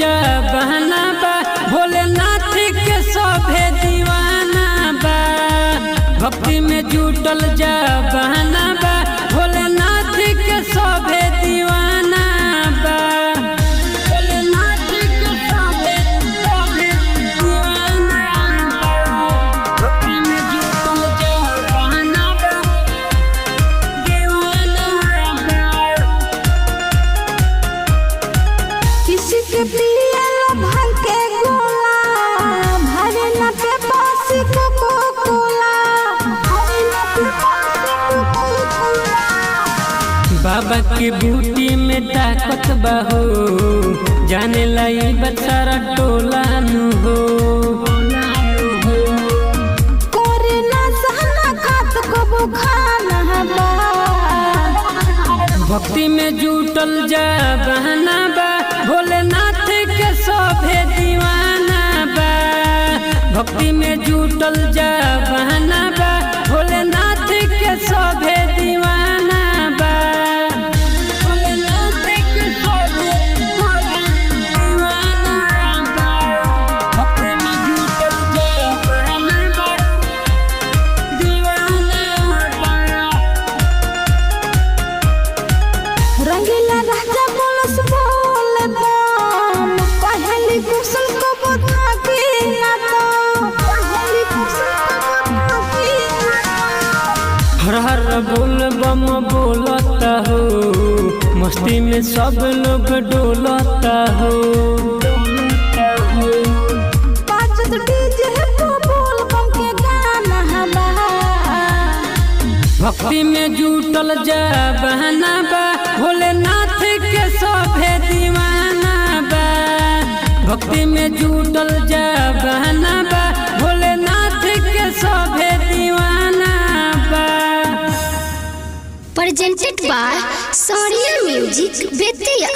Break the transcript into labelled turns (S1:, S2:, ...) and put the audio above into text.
S1: जा बहाना बा, भोलेनाथ के सभे दीवाना बा। भक्ति में जुटल जा बहाना बा, भोलेनाथ के सभे दीवाना बा। भोलेनाथ के सभे दीवाना बा। भक्ति में जुटल जा बहाना बा, दीवाना बा।
S2: किसी के पिए लो भांग के गोला, भरे ना पे बासी कोको कोला, भरे ना पे बासी कोको कोला।
S1: बाबा के बूटी में ताकत बहो, जाने लाई बचारा टोला नु हो।
S2: कोरे ना सहना खात को बुखाना बा।
S1: भक्ति में जुटल जा बहाना बा, भोलेनाथ के सभे दीवाना बा। भक्ति में जुटल जा बहाना बा, भोलेनाथ के सभे दीवाना बा। भोलेनाथ के सभे दीवाना बा। भक्ति में जुटल जा बहाना बा, दीवाना बा।
S2: रंगीला राजा बोलस बोले बम, पहली कुशल को बता के ना तो, पहली कुशल को बता के ना तो।
S1: हर हर बोल बम बोलता हो, मस्ती में सब लोग डोलता हो।
S2: बाजत डीजे पे बोल बम के गाना बा।
S1: भक्ति में जुटल जा बहाना बा, भोलेनाथ के सभे दीवाना बा। भक्ति में जुटल जा बहाना बा, भोलेनाथ के सभे दीवाना बा।
S3: presented by Sonia Music Betia।